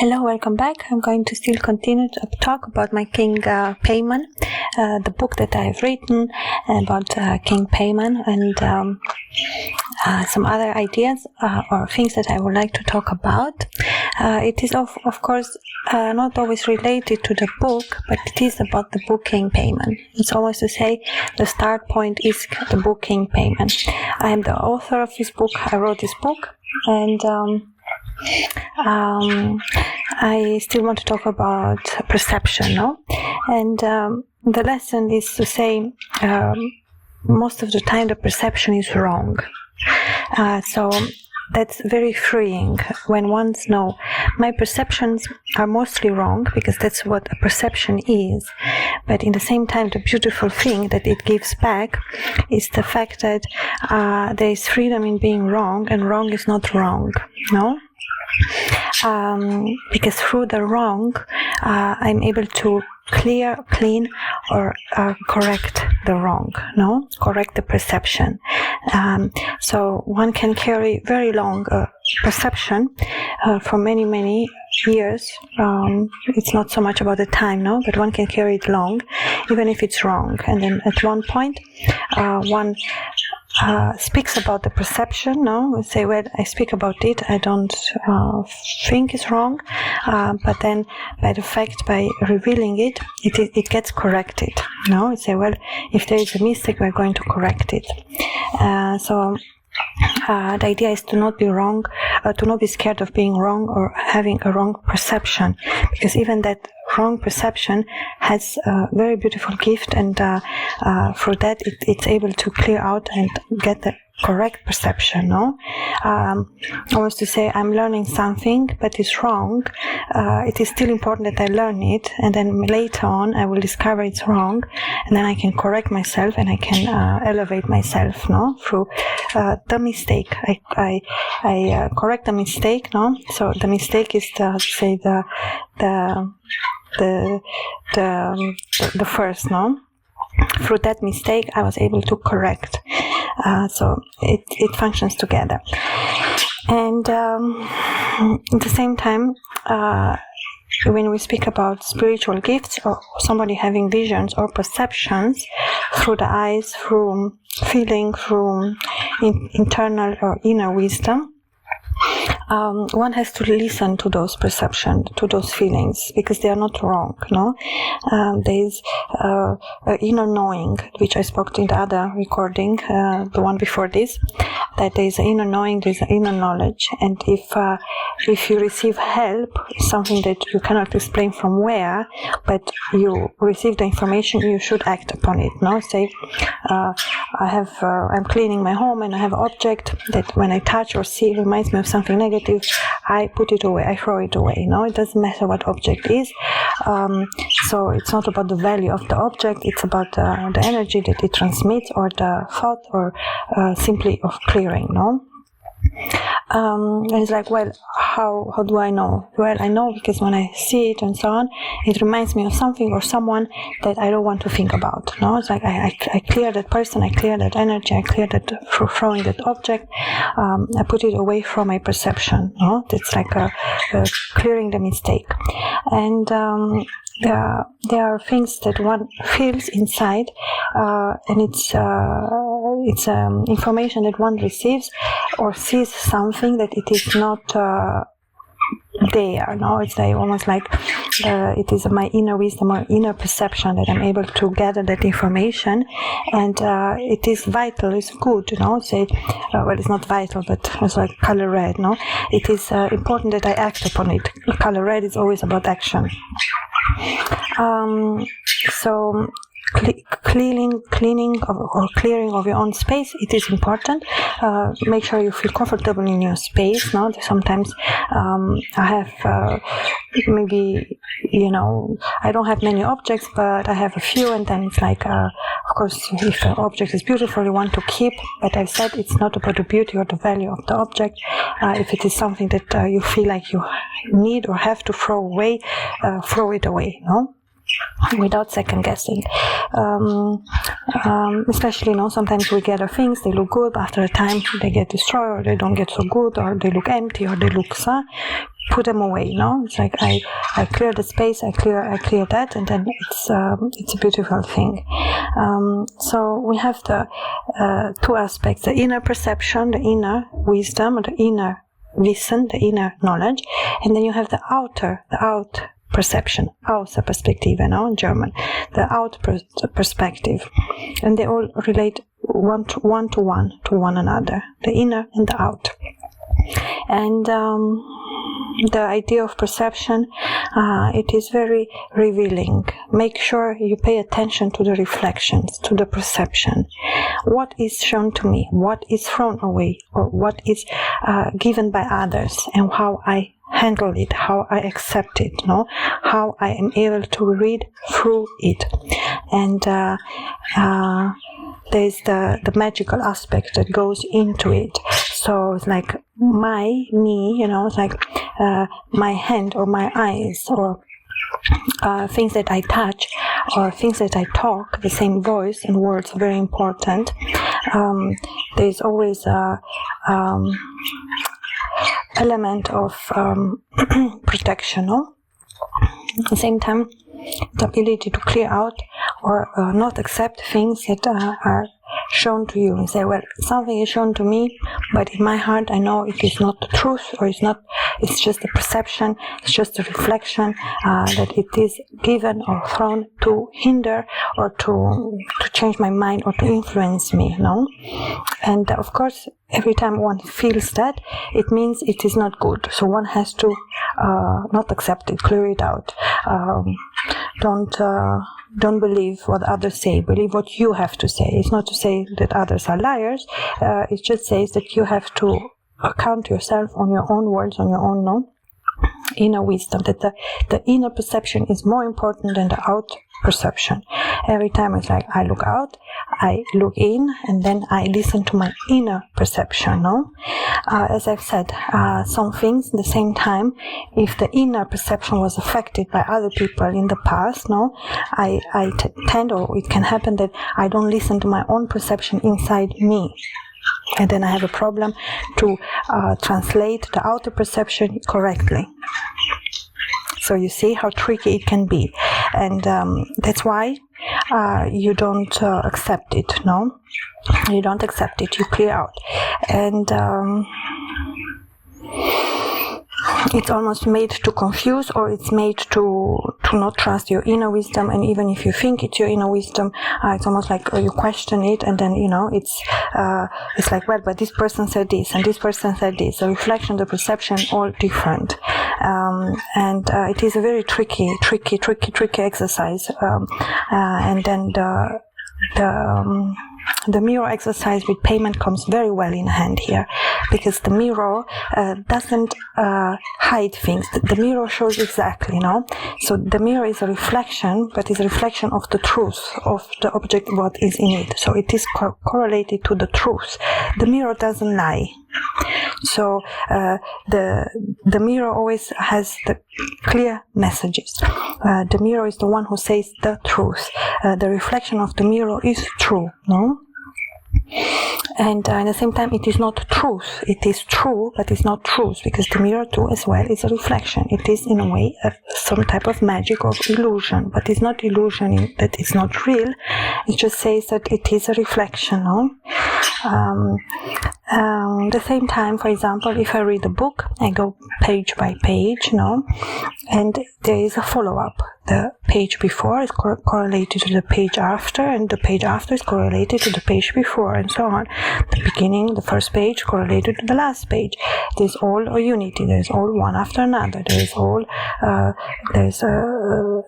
Hello, welcome back. I'm going to still continue to talk about my King Paimon, the book that I've written about King Paimon, and some other ideas or things that I would like to talk about. It is of course not always related to the book, but it is about the book King Paimon. It's always to say the start point is the book King Paimon. I am the author of this book. I wrote this book, and I still want to talk about perception, no? And the lesson is to say most of the time the perception is wrong. So that's very freeing when one's know my perceptions are mostly wrong, because that's what a perception is. But in the same time, the beautiful thing that it gives back is the fact that there is freedom in being wrong, and wrong is not wrong, no? Because through the wrong, I'm able to clean, or correct the wrong, no? Correct the perception. So one can carry very long perception for many years. It's not so much about the time, no? But one can carry it long, even if it's wrong. And then at one point, one speaks about the perception, no? We say, well, I speak about it, I don't think it's wrong, but then by revealing it, it gets corrected, no? We say, well, if there is a mistake, we're going to correct it. So the idea is to not be wrong, to not be scared of being wrong or having a wrong perception, because even that wrong perception has a very beautiful gift, and through that it's able to clear out and get the correct perception, no? Almost to say, I'm learning something but it's wrong. It is still important that I learn it, and then later on I will discover it's wrong, and then I can correct myself and I can elevate myself, no? Through the mistake. I correct the mistake, no? So the mistake is the first, no? Through that mistake, I was able to correct. So it functions together. And at the same time, when we speak about spiritual gifts or somebody having visions or perceptions through the eyes, through feeling, through internal or inner wisdom, one has to listen to those perceptions, to those feelings, because they are not wrong, no? There is inner knowing, which I spoke in the other recording, the one before this, that there is an inner knowing, there is an inner knowledge, and if you receive help, something that you cannot explain from where, but you receive the information, you should act upon it, no? Say, I'm cleaning my home and I have an object that when I touch or see, it reminds me of something negative, I put it away, I throw it away. No, it doesn't matter what object is. So it's not about the value of the object, it's about the energy that it transmits, or the thought, or simply of clearing, no? And it's like, well, how do I know? Well, I know because when I see it and so on, it reminds me of something or someone that I don't want to think about. No, it's like I clear that person, I clear that energy, I clear that through throwing that object. I put it away from my perception. No, it's like clearing the mistake. And there are things that one feels inside, and it's information that one receives or sees something that it is not there. No, it's like almost like it is my inner wisdom or inner perception that I'm able to gather that information, and it is vital, it's good, you know. Say, well, it's not vital, but it's like color red. No, it is important that I act upon it. Color red is always about action. So cleaning or clearing of your own space, it is important. Make sure you feel comfortable in your space. No, sometimes I have maybe, I don't have many objects, but I have a few, and then it's like, of course, if an object is beautiful, you want to keep. But I said it's not about the beauty or the value of the object. If it is something that you feel like you need or have to throw away, throw it away. No. without second guessing. Especially, sometimes we gather things, they look good, but after a time they get destroyed, or they don't get so good, or they look empty, or they look put them away. It's like I clear the space, I clear that, and then it's a beautiful thing. So we have the two aspects: the inner perception, the inner wisdom, or the inner wissen, the inner knowledge, and then you have the outer perception, Außerperspektive, in German, the out perspective, and they all relate one to one another, the inner and the out. And the idea of perception, it is very revealing. Make sure you pay attention to the reflections, to the perception. What is shown to me, what is thrown away, or what is given by others, and how I handle it, how I accept it, how I am able to read through it. And there's the magical aspect that goes into it. So it's like me, it's like my hand or my eyes, or things that I touch, or things that I talk, the same voice and words are very important. There's always a element of protection, at the same time, the ability to clear out or not accept things that are shown to you, and say, well, something is shown to me, but in my heart I know it is not the truth, or it's just a perception, it's just a reflection, that it is given or thrown to hinder or to change my mind or to influence me, And of course, every time one feels that, it means it is not good. So one has to not accept it, clear it out. Don't believe what others say. Believe what you have to say. It's not to say that others are liars. It just says that you have to account yourself on your own words, on your own inner wisdom. That the inner perception is more important than the out perception. Every time it's like I look out, I look in, and then I listen to my inner perception. As I've said, some things at the same time, if the inner perception was affected by other people in the past, I tend, or it can happen that I don't listen to my own perception inside me. And then I have a problem to translate the outer perception correctly. So you see how tricky it can be. And that's why you don't accept it, You don't accept it, you clear out. And it's almost made to confuse, or it's made to not trust your inner wisdom. And even if you think it's your inner wisdom, it's almost like you question it, and then it's like, well, but this person said this and this person said this. The reflection, the perception, all different, and it is a very tricky exercise. And then the mirror exercise with Paimon comes very well in hand here, because the mirror doesn't hide things. The mirror shows exactly, So the mirror is a reflection, but is a reflection of the truth of the object, what is in it. So it is correlated to the truth. The mirror doesn't lie. So the mirror always has the clear messages. The mirror is the one who says the truth. The reflection of the mirror is true, And at the same time, it is not truth. It is true, but it's not truth, because the mirror too, as well, is a reflection. It is, in a way, some type of magic or illusion, but it's not illusion in that it's not real. It just says that it is a reflection. The same time, for example, if I read a book, I go page by page, and there is a follow-up. The page before is correlated to the page after, and the page after is correlated to the page before, and so on. The beginning, the first page, correlated to the last page. There's all a unity. There's all one after another. There's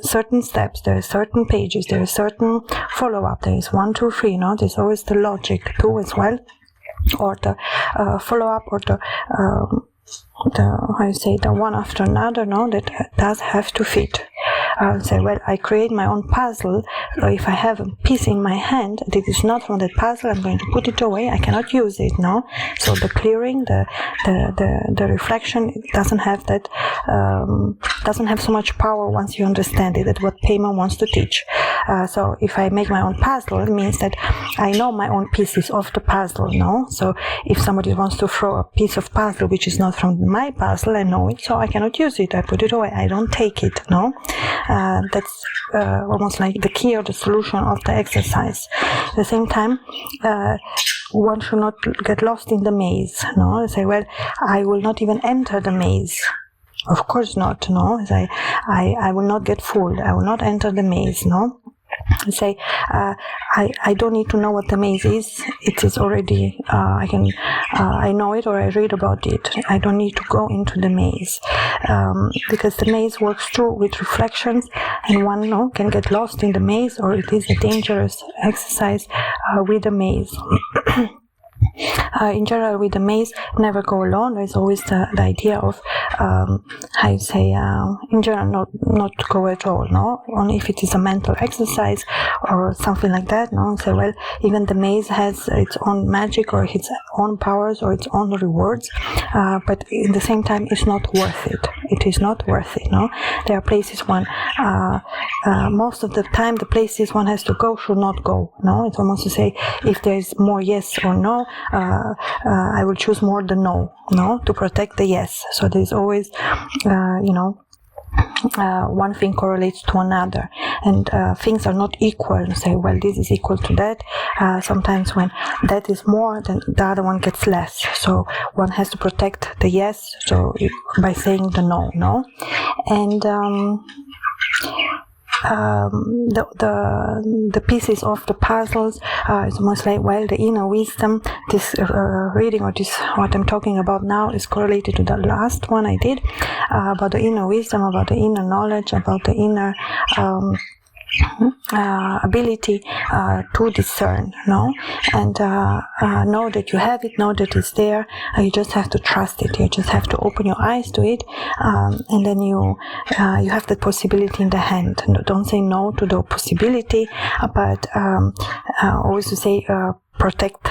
certain steps. There's certain pages. There's certain follow-up. There is 1, 2, 3. There's always the logic too, as well, or the follow-up, or the how you say, the one after another, that does have to fit. say, well, I create my own puzzle, or if I have a piece in my hand that is not from that puzzle, I'm going to put it away. I cannot use it, no? So the clearing, the reflection doesn't have that, doesn't have so much power once you understand it. That's what Paimon wants to teach. So if I make my own puzzle, it means that I know my own pieces of the puzzle, no? So if somebody wants to throw a piece of puzzle which is not from my puzzle, I know it, so I cannot use it. I put it away. I don't take it, no? That's almost like the key or the solution of the exercise. At the same time, one should not get lost in the maze, no? Say, well, I will not even enter the maze. Of course not, no? I will not get fooled. I will not enter the maze, no? Say, I don't need to know what the maze is. It is already, I know it or I read about it. I don't need to go into the maze, because the maze works too with reflections, and one can get lost in the maze, or it is a dangerous exercise with the maze. In general, with the maze, never go alone. There's always the idea of, in general, not to go at all, no? Only if it is a mental exercise or something like that, no? So, well, even the maze has its own magic or its own powers or its own rewards, but at the same time, it's not worth it. It is not worth it, no? There are places most of the time, the places one has to go should not go, no? It's almost to say, if there is more yes or no, I will choose more the no, to protect the yes. So there's always, one thing correlates to another, and things are not equal. Say, well, this is equal to that. Sometimes when that is more, then the other one gets less. So one has to protect the yes, so by saying the no, and the pieces of the puzzles is almost like, well, the inner wisdom. This reading, or this what I'm talking about now, is correlated to the last one I did about the inner wisdom, about the inner knowledge, about the inner ability to discern, and know that you have it, know that it's there. You just have to trust it. You just have to open your eyes to it, and then you have that possibility in the hand. Don't say no to the possibility, but always to say protect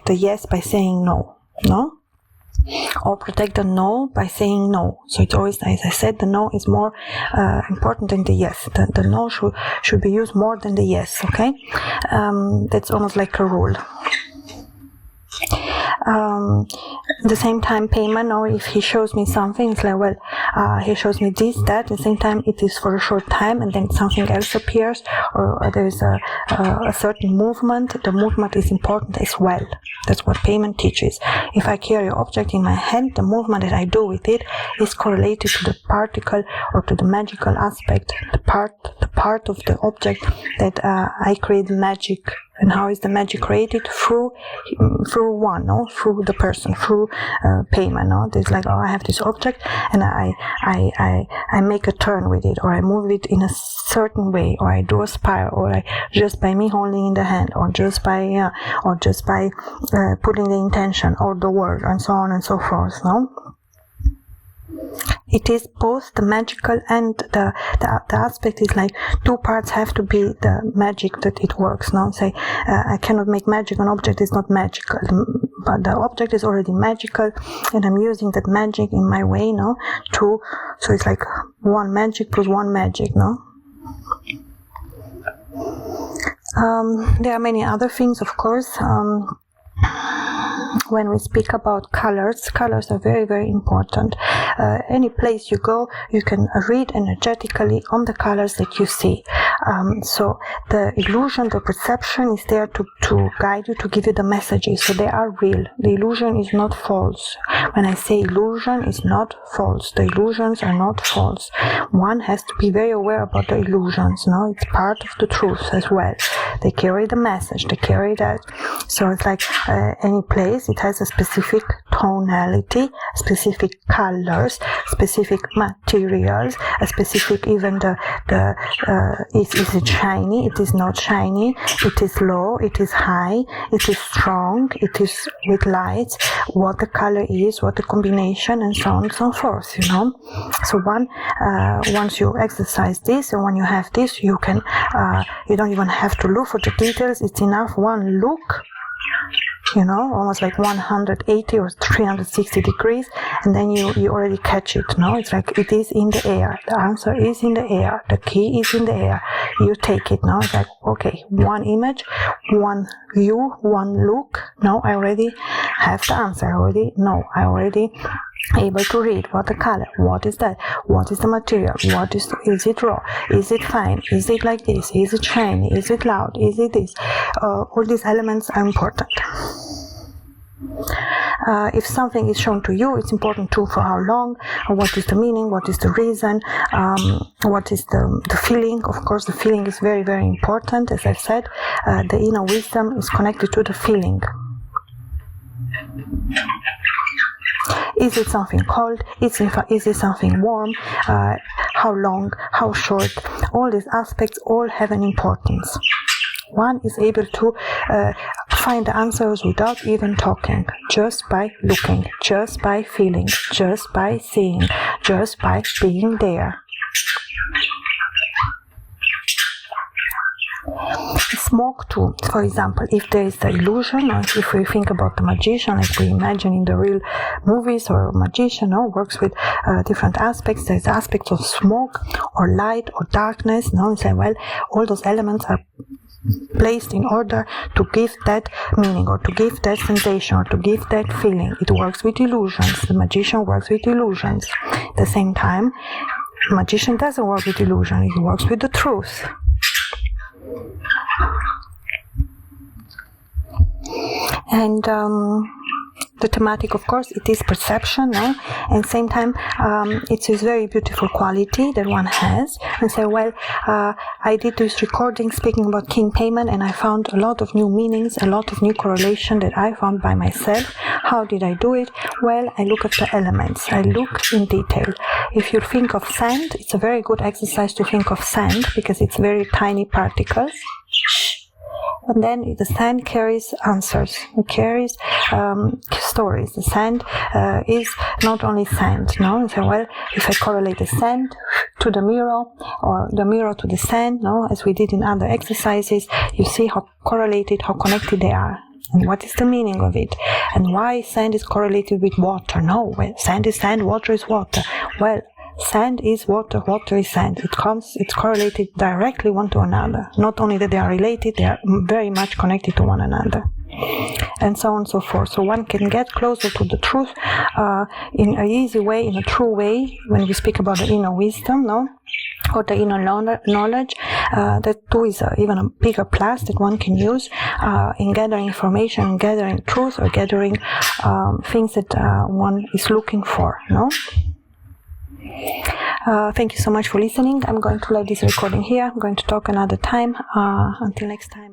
the yes by saying no, or protect the no by saying no. So it's always, as I said, the no is more important than the yes. The no should be used more than the yes, okay? That's almost like a rule. At the same time, Paimon, or if he shows me something, it's like, well, he shows me this, that. At the same time, it is for a short time, and then something else appears, or there is a certain movement. The movement is important as well. That's what Paimon teaches. If I carry an object in my hand, the movement that I do with it is correlated to the particle or to the magical aspect, the part of the object that I create magic. And how is the magic created? Through one, through the person, through Paimon. There's like, I have this object, and I make a turn with it, or I move it in a certain way, or I do a spiral, or just by me holding in the hand, or just by putting the intention or the word, and so on and so forth. It is both the magical and the aspect is like two parts have to be the magic that it works. Say, I cannot make magic, an object is not magical, but the object is already magical, and I'm using that magic in my way, so it's like one magic plus one magic, There are many other things, of course. When we speak about colors are very, very important. Any place you go, you can read energetically on the colors that you see. So the illusion, the perception is there to guide you, to give you the messages. So they are real. The illusion is not false. When I say illusion, it's not false. The illusions are not false. One has to be very aware about the illusions. It's part of the truth as well. They carry the message. They carry that. So it's like any place. It it has a specific tonality, specific colors, specific materials, a specific even is it shiny, it is not shiny, it is low, it is high, it is strong, it is with lights, what the color is, what the combination, and so on and so forth, you know. So once you exercise this, and when you have this, you can you don't even have to look for the details. It's enough one look, you know, almost like 180 or 360 degrees, and then you already catch it. No, it's like it is in the air. The answer is in the air. The key is in the air. You take it. No, it's like, okay, one image, one view, one look. No, I already have the answer. I already able to read what the color, what is that, what is the material, is it raw, is it fine, is it like this, is it shiny, is it loud, is it this. All these elements are important. If something is shown to you, it's important too for how long, what is the meaning, what is the reason, what is the feeling. Of course, the feeling is very, very important. As I've said, the inner wisdom is connected to the feeling. Is it something cold? Is it something warm? How long? How short? All these aspects all have an importance. One is able to find the answers without even talking, just by looking, just by feeling, just by seeing, just by being there. Smoke too, for example, if there is the illusion, or if we think about the magician, like we imagine in the real movies, or magician works with different aspects. There's aspects of smoke or light or darkness. And say, well, all those elements are placed in order to give that meaning, or to give that sensation, or to give that feeling. It works with illusions. The magician works with illusions. At the same time, the magician doesn't work with illusion. He works with the truth. And the thematic, of course, it is perception, no? And same time, it's this very beautiful quality that one has. And say, well, I did this recording speaking about King Paimon, and I found a lot of new meanings, a lot of new correlation that I found by myself. How did I do it? Well, I look at the elements. I look in detail. If you think of sand, it's a very good exercise to think of sand, because it's very tiny particles. And then the sand carries answers, it carries stories. The sand is not only sand, no? So, well, if I correlate the sand to the mirror, or the mirror to the sand, no, as we did in other exercises, you see how correlated, how connected they are. And what is the meaning of it? And why sand is correlated with water? No, well, sand is sand, water is water. Well, sand is water, water is sand. It's correlated directly one to another. Not only that they are related, they are very much connected to one another. And so on and so forth. So one can get closer to the truth in an easy way, in a true way, when we speak about the inner wisdom, no? Or the inner knowledge. That too is even a bigger plus that one can use in gathering information, gathering truth, or gathering things that one is looking for, no? Thank you so much for listening. I'm going to let this recording here. I'm going to talk another time. Until next time.